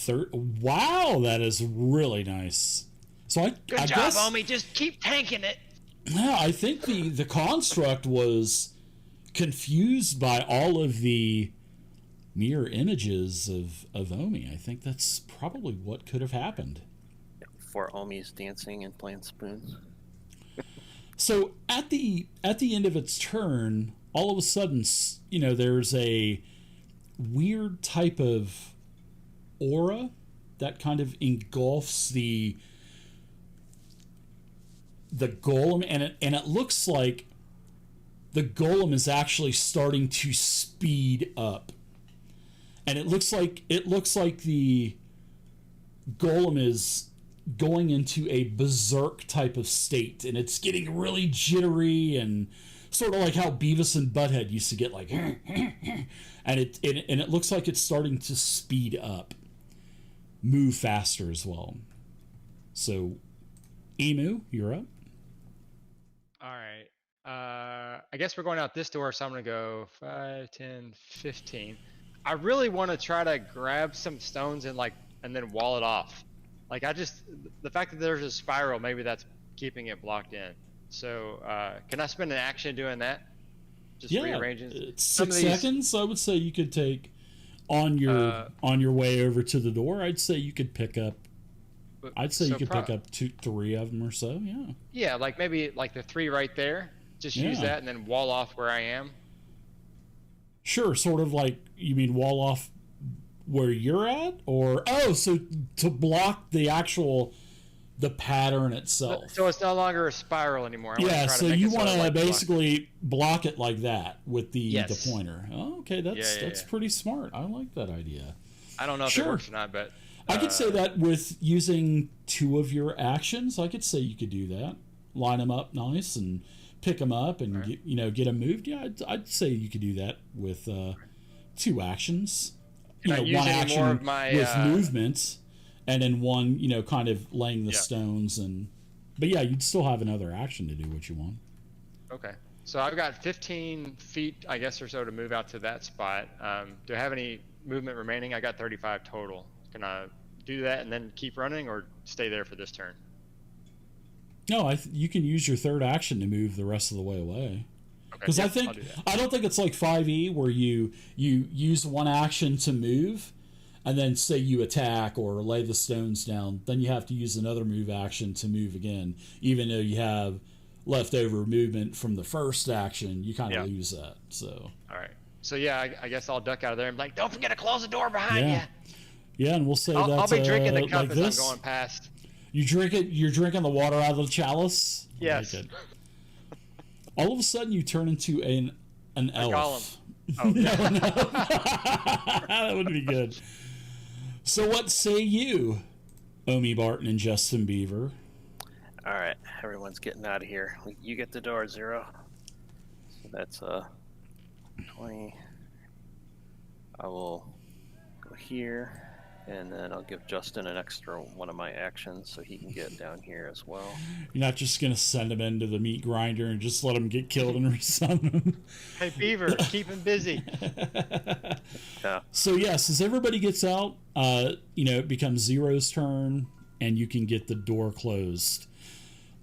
Wow, that is really nice. So Good I job, guess, Omi. Just keep tanking it. yeah, I think the construct was confused by all of the mirror images of Omi. I think that's probably what could have happened. For Omi's dancing and playing spoons. So at the end of its turn, all of a sudden, there's a weird type of aura that kind of engulfs the golem, and it looks like the golem is actually starting to speed up, and it looks like the golem is going into a berserk type of state, and it's getting really jittery, and sort of like how Beavis and Butthead used to get like and it looks like it's starting to speed up, move faster as well. So Emu, you're up. All right. I guess we're going out this door, so I'm going to go 5, 10, 15. I really want to try to grab some stones and then wall it off. Like, the fact that there's a spiral, maybe that's keeping it blocked in. So, can I spend an action doing that? Just rearranging? It's 6 seconds. I would say you could take on your way over to the door. I'd say you could pick up. Pick up 2, 3 of them or so. Yeah. Yeah, like maybe like the 3 right there. Just use that and then wall off where I am. Sure, sort of like, you mean wall off where you're at, or so to block the pattern itself. So it's no longer a spiral anymore. So you want to basically block it like that with the pointer. Oh, okay, that's pretty smart. I like that idea. I don't know if it works or not, but I could say that with using 2 of your actions. I could say you could do that. Line them up nice and pick them up and get them moved. Yeah, I'd say you could do that with 2 actions. One action with movement, and then one, kind of laying the stones, but you'd still have another action to do what you want. Okay, so I've got 15 feet, I guess, or so to move out to that spot. Do I have any movement remaining? I got 35 total. Can I do that and then keep running, or stay there for this turn? No, you can use your third action to move the rest of the way away. Because I don't think it's like 5e where you use one action to move, and then say you attack or lay the stones down, then you have to use another move action to move again, even though you have leftover movement from the first action. You kind of lose that. So all right. So I guess I'll duck out of there and don't forget to close the door behind you. Yeah, and we'll say that I'll be drinking the cup like as I'm going past. You drink it. You're drinking the water out of the chalice. Yes. Like all of a sudden, you turn into an elf. Oh, yeah. No. That would be good. So, what say you, Omi Barton and Justin Beaver? All right, everyone's getting out of here. You get the door, 0. So that's 20. I will go here. And then I'll give Justin an extra one of my actions so he can get down here as well. You're not just going to send him into the meat grinder and just let him get killed and resummon him. Hey, Beaver, keep him busy. Yeah. So, yes, as everybody gets out, it becomes Zero's turn, and you can get the door closed.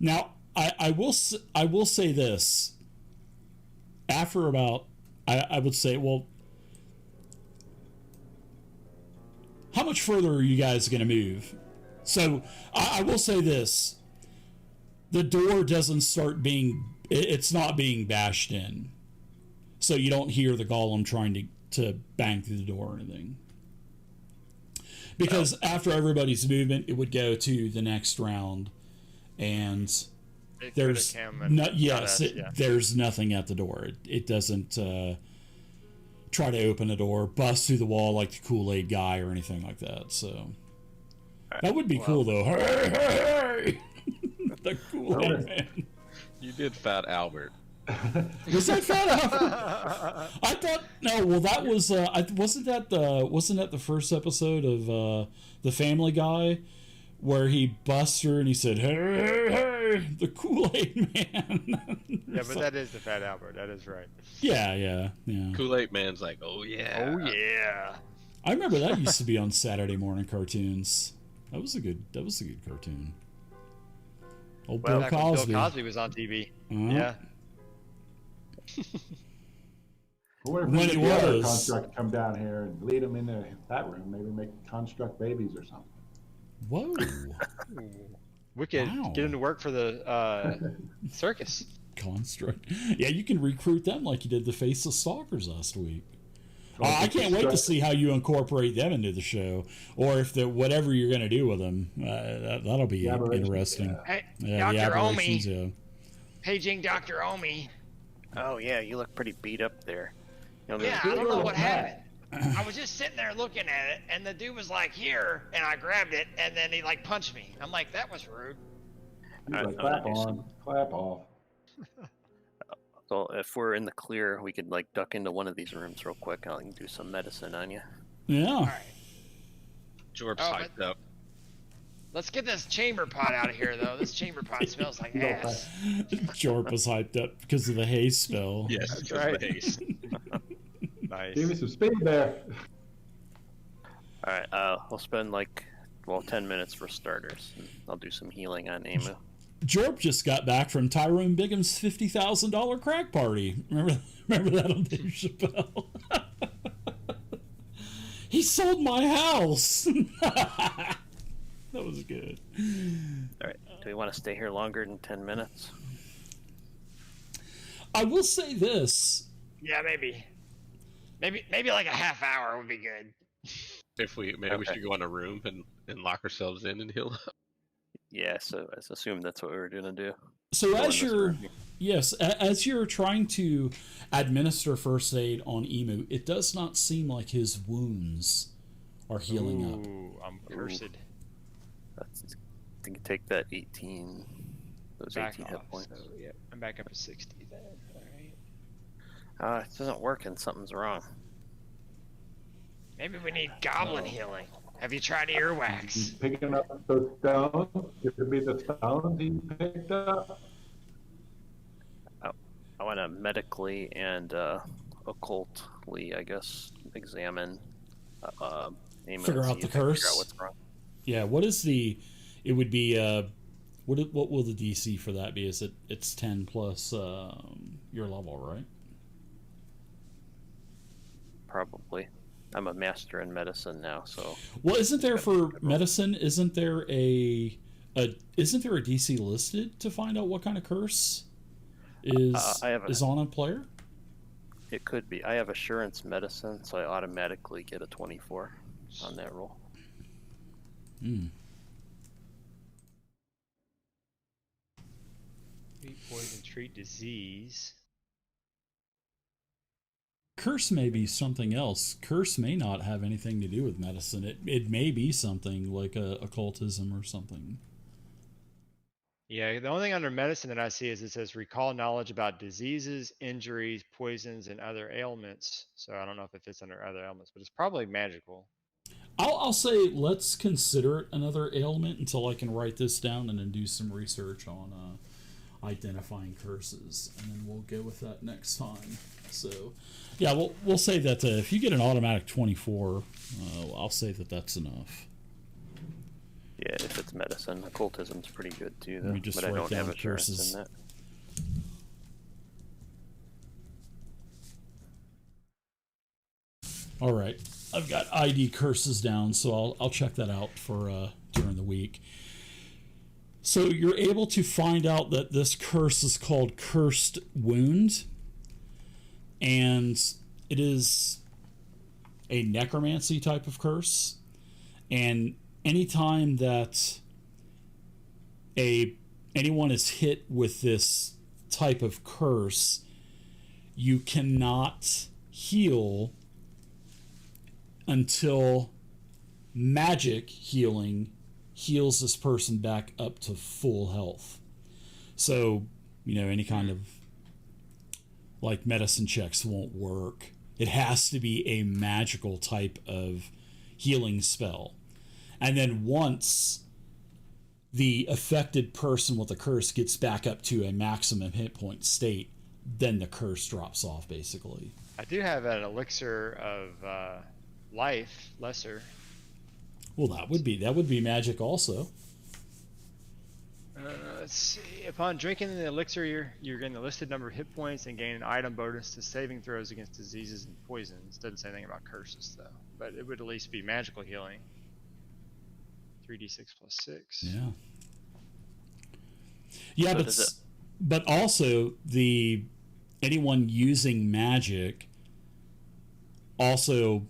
Now, I will say this. After about, I would say, well, how much further are you guys going to move? So I will say this. The door doesn't it's not being bashed in. So you don't hear the golem trying to bang through the door or anything. Because after everybody's movement, it would go to the next round. And there's there's nothing at the door. It doesn't try to open a door, bust through the wall like the Kool-Aid guy or anything like that. So that would be cool, though. Hey! The Kool-Aid man. You did Fat Albert. Was that Fat Albert? I thought that was wasn't that the first episode of the Family Guy where he busts her and he said, "Hey, the Kool-Aid man." Yeah, but that is the Fat Albert. That is right. Yeah. Kool-Aid man's like, "Oh yeah, oh yeah." I remember that used to be on Saturday morning cartoons. That was a good cartoon. Old Well, Bill Back when Cosby. Bill Cosby was on TV. Uh-huh. Yeah. I wonder if When we he get the other was. construct come down here and lead them into that room, maybe make construct babies or something. Whoa. We could Wow. get him to work for the circus. Construct. Yeah, you can recruit them like you did the Faceless Stalkers last week. I can't wait to see how you incorporate them into the show, or if whatever you're going to do with them. That'll be interesting. Hey, Yeah, the Dr. aberrations, Omi. yeah. Paging Dr. Omi. Oh yeah, you look pretty beat up there. You know, Yeah, there's- I don't know what happened. I was just sitting there looking at it, and the dude was like, here, and I grabbed it, and then he like punched me. I'm like, that was rude. He's Alright, like, I'm gonna clap do on, some- clap off. So if we're in the clear, we could like duck into one of these rooms real quick. I can do some medicine on you. Yeah. All right. George Oh, hyped up. Let's get this chamber pot out of here, though. This chamber pot smells like Go ass. Jorp was hyped up because of the haze spell. Yes, That's because right. of the haste. Nice. Give me some speed there. All right, we'll spend like 10 minutes for starters. And I'll do some healing on Emu. Jorp just got back from Tyrone Bigham's $50,000 crack party. Remember that on Dave Chappelle? He sold my house. That was good. All right, do we want to stay here longer than 10 minutes? I will say this. Yeah, maybe. Maybe like a half hour would be good. If we maybe we Okay. should go in a room and lock ourselves in and heal up. Yeah, so I assume that's what we were gonna do. So Go in as this you're room here. yes, as you're trying to administer first aid on Emu, it does not seem like his wounds are healing up. Ooh, I'm cursed. That's, I think you take that 18, those Back 18 hit off. points. So, yeah, I'm back up to 60 then. All right. It doesn't work and something's wrong. Maybe we need goblin healing. Have you tried earwax? Picking up those stones. Could be the stones he picked up. I want to medically and occultly, I guess, examine Emu Figure and out see the if I can figure curse? out what's wrong. Yeah, what is the? It would be what will the DC for that be? Is it's 10 plus your level, right? Probably. I'm a master in medicine now, so Well, isn't there for medicine? Isn't there a DC listed to find out what kind of curse I have is on a player? it could be. I have assurance medicine, so I automatically get a 24 on that roll. Hmm. Treat poison, treat disease. Curse may be something else. Curse may not have anything to do with medicine. It may be something like occultism or something. Yeah, the only thing under medicine that I see is it says recall knowledge about diseases, injuries, poisons, and other ailments. So I don't know if it fits under other ailments, but it's probably magical. I'll say let's consider it another ailment until I can write this down and then do some research on identifying curses, and then we'll go with that next time. So, yeah, we'll say that if you get an automatic 24, I'll say that's enough. Yeah, if it's medicine, occultism's pretty good too, Let though. me just But I write don't down have assurance curses. in that. All right, I've got ID curses down, so I'll check that out for during the week. So you're able to find out that this curse is called Cursed Wound, and it is a necromancy type of curse. And anytime that anyone is hit with this type of curse, you cannot heal until magic healing heals this person back up to full health. So, any kind of like medicine checks won't work. It has to be a magical type of healing spell. And then once the affected person with the curse gets back up to a maximum hit point state, then the curse drops off, basically. I do have an elixir of life, lesser. Well, that would be magic also. Let's see. Upon drinking the elixir, you're getting the listed number of hit points and gain an item bonus to saving throws against diseases and poisons. Doesn't say anything about curses though, but it would at least be magical healing. 3d6 plus 6. Yeah. Yeah, So but does it- but also anyone using magic also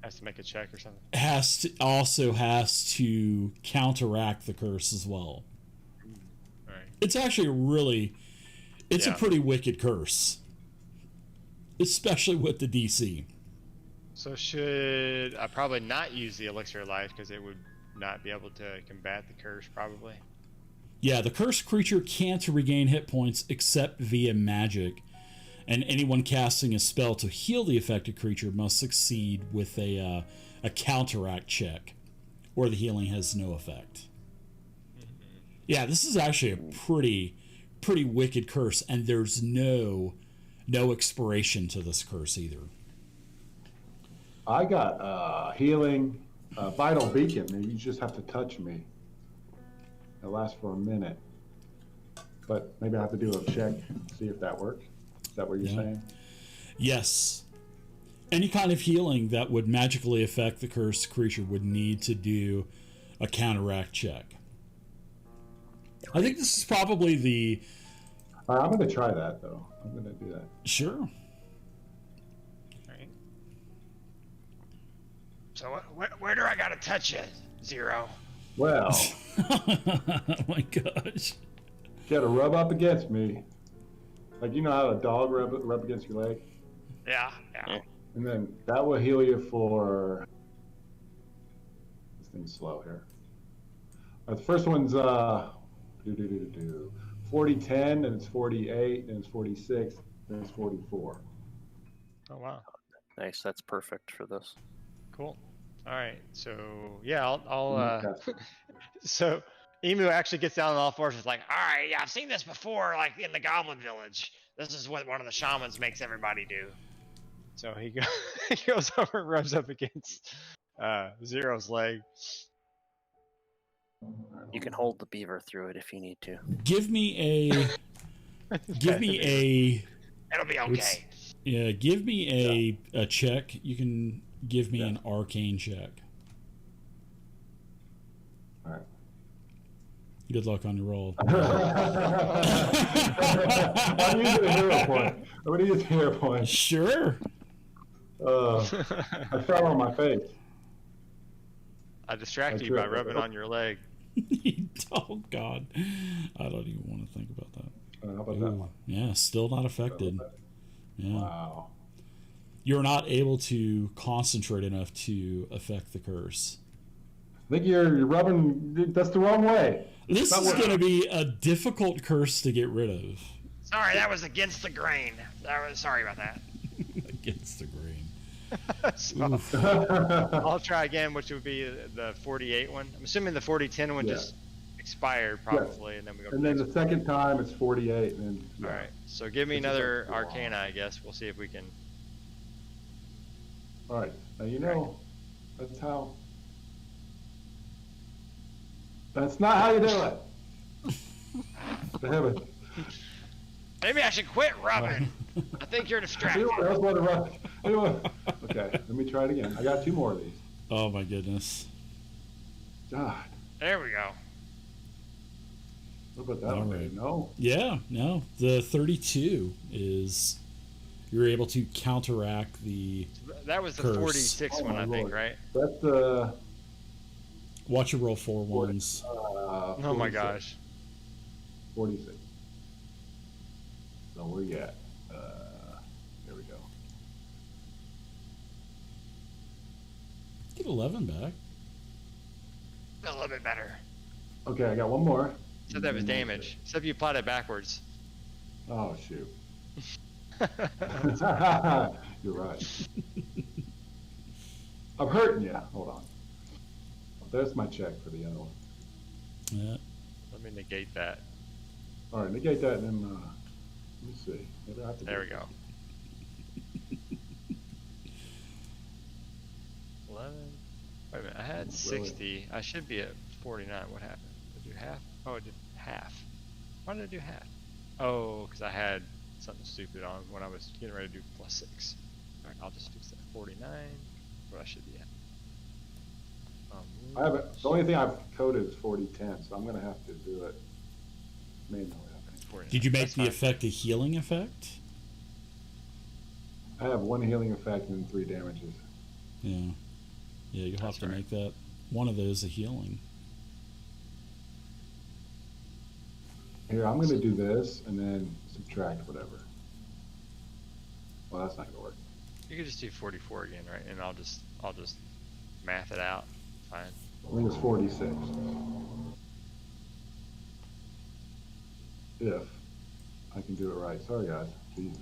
Has to make a check or something. has to counteract the curse as well. All right. It's actually a Yeah. pretty wicked curse, especially with the DC. So should I probably not use the elixir of life because it would not be able to combat the curse probably. Yeah, the cursed creature can't regain hit points except via magic, and anyone casting a spell to heal the affected creature must succeed with a counteract check, or the healing has no effect. Yeah, this is actually a pretty wicked curse, and there's no expiration to this curse either. I got healing, vital beacon. You just have to touch me. It lasts for a minute, but maybe I have to do a check, see if that works. Is that what you're saying? Yes. Any kind of healing that would magically affect the cursed creature would need to do a counteract check. I think this is probably the... I'm going to try that, though. I'm going to do that. Sure. Right. So where do I gotta touch you, Zero? Well, Oh my gosh. you got to rub up against me. Like, you know how a dog rub against your leg? Yeah. And then that will heal you for... This thing's slow here. The first one's 40-10, and it's 48, and it's 46, and it's 44. Oh wow. Nice. That's perfect for this. Cool. All right. So yeah, I'll Okay. so Emu actually gets down on all fours. It's like, all right, yeah, I've seen this before, like in the Goblin Village. This is what one of the shamans makes everybody do. So he goes over and rubs up against Zero's leg. You can hold the beaver through it if you need to. Give me a It'll be okay. give me a check. You can give me an arcane check. All right. Good luck on your roll. I'm using a hero point. I'm going to use a hero point. Sure. I fell on my face. I distracted I you by tripped. rubbing on your leg. Oh God, I don't even want to think about that. How about that one? Yeah, still not affected. Yeah, Wow. you're not able to concentrate enough to affect the curse. I think you're rubbing. That's the wrong way. This Not is working. going to be a difficult curse to get rid of. Sorry, that was against the grain. Sorry about that. Against the grain. So, Oof. I'll try again, which would be the 48 one. I'm assuming the 4010 one Yeah. just expired probably, and then we go. And then the second time it's 48, and then All right. So give me It's another just like- Arcana, I guess. We'll see if we can. all right. Now you know that's how. That's not how you do it. Damn it. Maybe I should quit rubbing. I think you're distracted. Anyone else want to run? Anyone? Okay, let me try it again. I got 2 more of these. Oh my goodness. God, There we go. what about that All one? right. No. Yeah, no. The 32 is you're able to counteract the. That was the Curse. 46 Oh one, my I think, lord. right? That's the. Watch your roll 4 ones. Oh my 46. gosh. 46. So where you at? There we go. Get 11 back. A little bit better. Okay, I got one more. Except that was damage. Except you applied it backwards. Oh shoot. You're right. I'm hurting you. Hold on. There's my check for the other one. Yeah. Let me negate that. All right, negate that and then let me see. Maybe I have to There do we go. Wait a minute, I had 60. I should be at 49. What happened? Did I do half? Oh, I did half. Why did I do half? Oh, because I had something stupid on when I was getting ready to do +6. Alright, I'll just fix that. 49. What I should be at. I haven't. The only thing I've coded is 4010, so I'm gonna have to do it manually. I think. 49. Did you make That's the fine. effect a healing effect? I have 1 healing effect and 3 damages. Yeah. Yeah, you'll have That's to right. make that one of those a healing. Here, I'm gonna do this and then subtract whatever. Well, that's not gonna work. You could just do 44 again, right? And I'll just math it out. Fine. I think it's 46. If I can do it right. Sorry, guys. Jesus.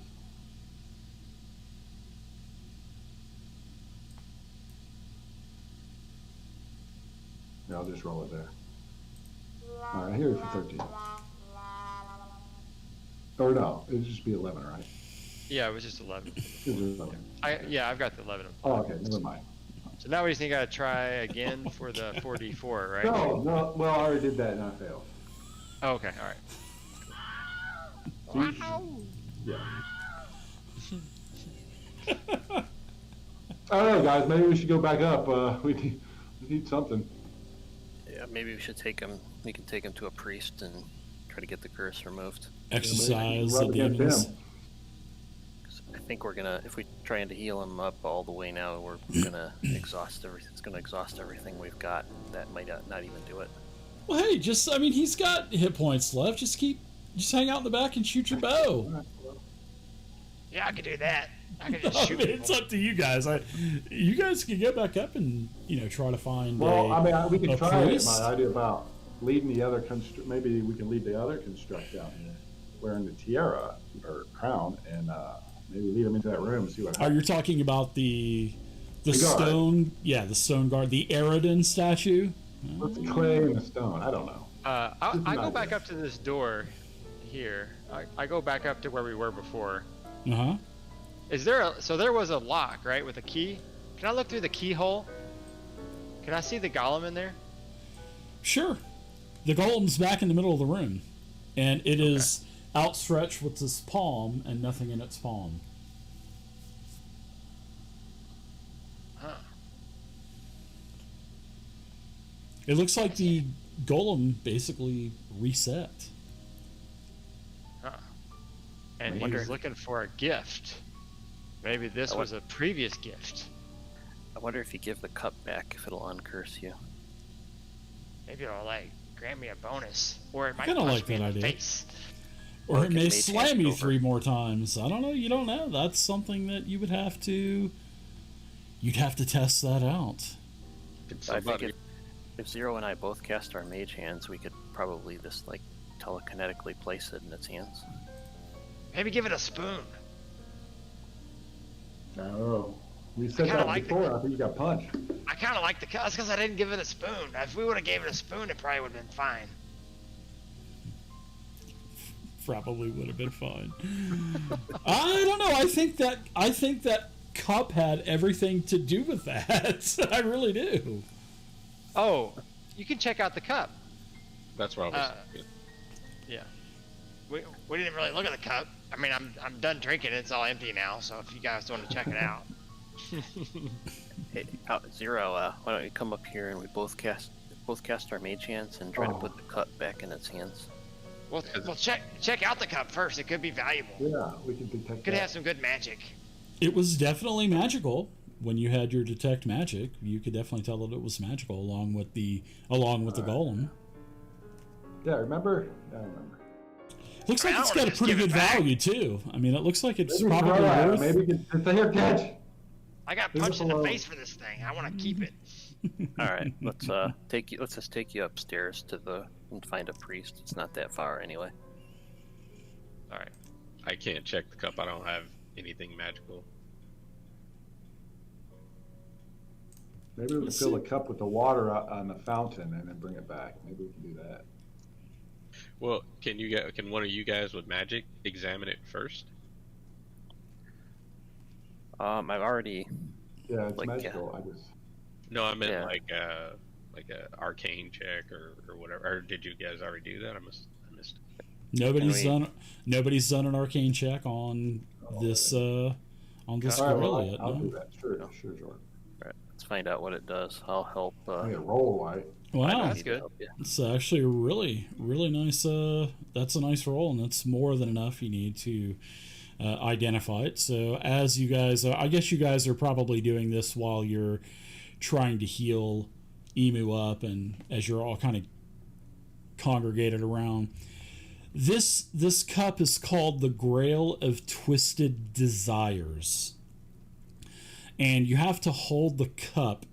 Yeah, I'll just roll it there. All right, here for 13. Or no, it'd just be 11, right? Yeah, it was just 11. It's just 11. Yeah, I've got the 11. Oh, okay, never mind. So now we just think I gotta try again for the 4d4, right? No, well, I already did that and I failed. Oh, okay, all right. Yeah. I don't know, guys. Maybe we should go back up. We need something. Yeah, maybe we should take him. We can take him to a priest and try to get the curse removed. Exercise the Rub against demons. him. 'Cause I think we're gonna, if we trying to heal him up all the way now, we're gonna exhaust everything. It's gonna exhaust everything we've got. That might not even do it. Well, hey, he's got hit points left. Just hang out in the back and shoot your bow. Yeah, I could do that. I could just I shoot mean, it's people. up to you guys. You guys can get back up and try to find. Well, I mean, we a can try it. priest. My idea about leading the other maybe we can lead the other construct down here, wearing the tiara or crown, and maybe lead them into that room and see what Oh, happens. you're talking about the guard. stone? Yeah, the stone guard, the Eridan statue. What's the clay and the stone? I don't know. I go back up to this door here. I go back up to where we were before. Uh huh. So there was a lock, right, with a key? Can I look through the keyhole? Can I see the golem in there? Sure. The golem's back in the middle of the room, and it is outstretched with its palm and nothing in its palm. Huh. It looks like the golem basically reset. Huh. And I he wonder was if- looking for a gift. Maybe this was a previous gift. I wonder if you give the cup back, if it'll uncurse you. Maybe it'll like grant me a bonus, or it might Kinda punch like me in that the idea. face. Or it Look, may it may slam take you over. 3 more times. I don't know. You don't know. That's something that you would have to. You'd have to test that out. Can I think somebody, if Zero and I both cast our mage hands, we could probably just like telekinetically place it in its hands. Maybe give it a spoon. No. We said kinda that like the- before. I think you got punched. I kind of like the cup. That's because I didn't give it a spoon. If we would have gave it a spoon, it probably would have been fine. Probably would have been fine. I don't know. I think that cup had everything to do with that. I really do. Oh, you can check out the cup. that's what I was thinking. Yeah. We didn't really look at the cup. I mean, I'm done drinking. It's all empty now. So if you guys want to check it out. Hey, Zero, why don't you come up here and we both cast our mage hands and try to put the cup back in its hands. Well, check out the cup first. It could be valuable. Yeah, we can detect Could that. have some good magic. It was definitely magical. When you had your detect magic, you could definitely tell that it was magical, along with the golem. Yeah, remember? Yeah, I remember. Looks I like don't it's wanna got a just pretty give it good back. value too. I mean, it looks like it's Maybe we can probably throw it. worth. Maybe we can just say, here, catch. I got Leave punched us in the alone. face for this thing. I want to keep it. All right, let's just take you upstairs and find a priest. It's not that far anyway. All right. I can't check the cup. I don't have anything magical. Maybe we can Let's fill see. the cup with the water on the fountain and then bring it back. Maybe we can do that. Well, can one of you guys with magic examine it first? I've already Yeah, it's Like, magical. I just No, I meant Yeah. like a arcane check or whatever. Or did you guys already do that? I missed it. Nobody's done an arcane check on this All right, grill well, yet. I'll No. do that. Sure, No. sure, Jordan. All right, let's find out what it does. I'll help. I need a roll light. Wow, That's good. it's actually a really nice. That's a nice roll, and that's more than enough you need to identify it. So as you guys, I guess you guys are probably doing this while you're trying to heal Emu up, and as you're all kind of congregated around. This cup is called the Grail of Twisted Desires. And you have to hold the cup,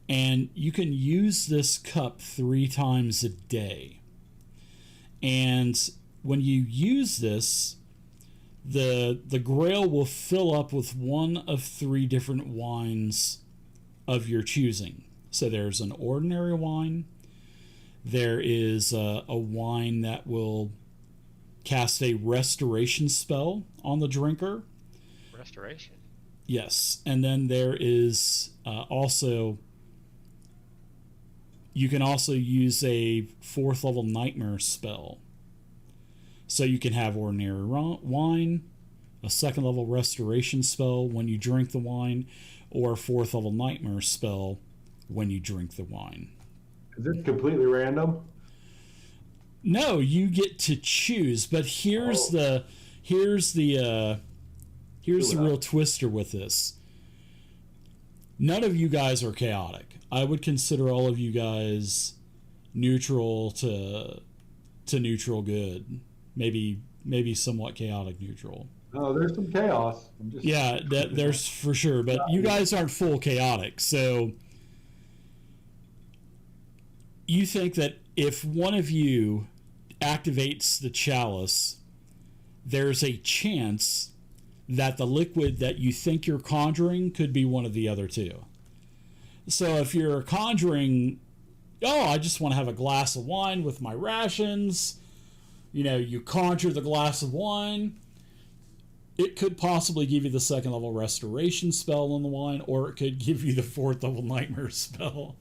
and you can use this cup 3 times a day. And when you use this, the Grail will fill up with one of 3 different wines of your choosing. So there's an ordinary wine, there is a wine that will cast a restoration spell on the drinker. Restoration. Yes, and then there is also, you can also use a 4th level nightmare spell. So you can have ordinary wine, a 2nd level restoration spell when you drink the wine, or a 4th level nightmare spell when you drink the wine. Is this completely random? No, you get to choose, but here's the real twister with this. None of you guys are chaotic. I would consider all of you guys neutral to neutral good. Maybe somewhat chaotic neutral. Oh, there's some chaos. Yeah, there's for sure, but you guys aren't full chaotic. So you think that if one of you activates the chalice, there's a chance that the liquid that you think you're conjuring could be one of the other 2. So if you're conjuring, I just want to have a glass of wine with my rations, you conjure the glass of wine, it could possibly give you the 2nd level restoration spell on the wine, or it could give you the 4th level nightmare spell.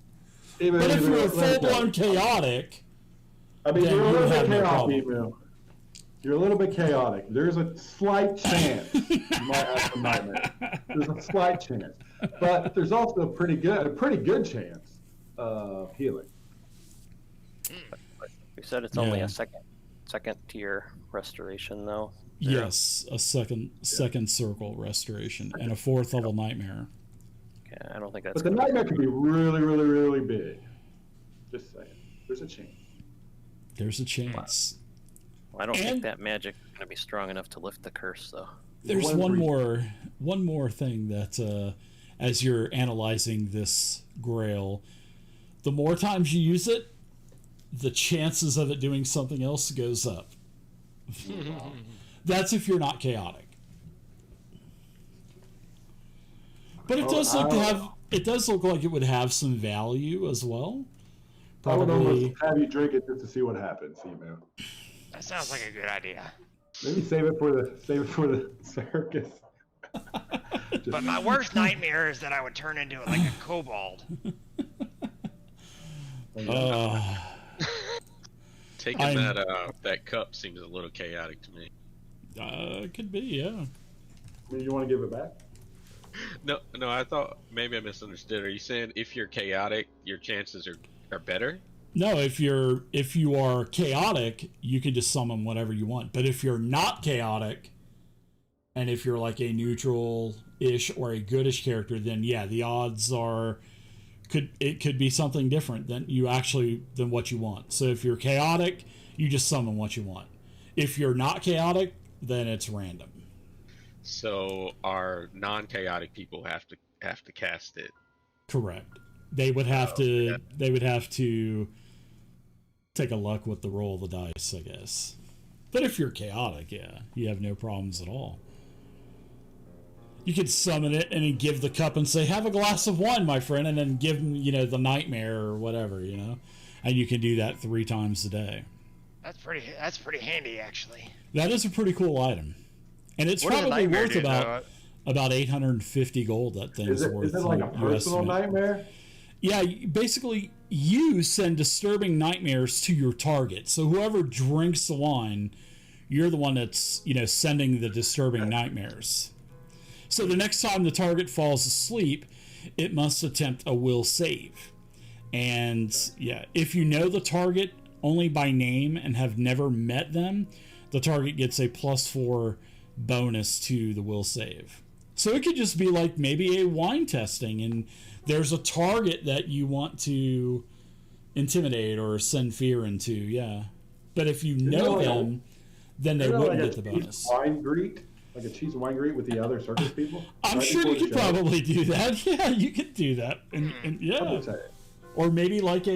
But if you're full-blown chaotic, you're a little bit no chaotic, problem. Emu. You're a little bit chaotic. There's a slight chance you might have some nightmares. There's a slight chance, but there's also a pretty good chance of healing. We said it's only a second tier restoration, though. Yes, a second circle restoration and a 4th level nightmare. Okay, I don't think that's. But the nightmare could be really, really, really big. Just saying, there's a chance. There's a chance. Well, I don't think that magic is going to be strong enough to lift the curse, though. There's one more thing that as you're analyzing this grail, the more times you use it, the chances of it doing something else goes up. That's if you're not chaotic. But it does look like it would have some value as well. I would Probably. almost have you drink it just to see what happens, Emu. That sounds like a good idea. Maybe save it for the circus. But my worst nightmare is that I would turn into like a kobold. Taking that cup seems a little chaotic to me. It could be, yeah. You want to give it back? No, I thought maybe I misunderstood. Are you saying if you're chaotic, your chances are better? No, if you are chaotic, you can just summon whatever you want. But if you're not chaotic, and if you're like a neutral-ish or a goodish character, then yeah, the odds are it could be something different than what you want. So if you're chaotic, you just summon what you want. If you're not chaotic, then it's random. So our non-chaotic people have to cast it. Correct. They would have to. They would have to take a luck with the roll of the dice, I guess. But if you're chaotic, yeah, you have no problems at all. You could summon it and then give the cup and say, "Have a glass of wine, my friend," and then give them, the nightmare or whatever, and you can do that 3 times a day. That's pretty handy, actually. That is a pretty cool item, and it's What does a probably nightmare worth do, about. About 850 gold. That thing's worth. Is it like a you personal estimate. nightmare? Yeah, basically, you send disturbing nightmares to your target. So whoever drinks the wine, you're the one that's sending the disturbing nightmares. So the next time the target falls asleep, it must attempt a will save. And yeah, if you know the target only by name and have never met them, the target gets a +4 bonus to the will save. So it could just be like maybe a wine testing, and there's a target that you want to intimidate or send fear into, yeah. But if you know them, then they wouldn't get the bonus. Wine greet, like a cheese and wine greet with the other circus people. I'm right sure before you the could show? probably do that. Yeah, you could do that, and I'm yeah, just saying. or maybe like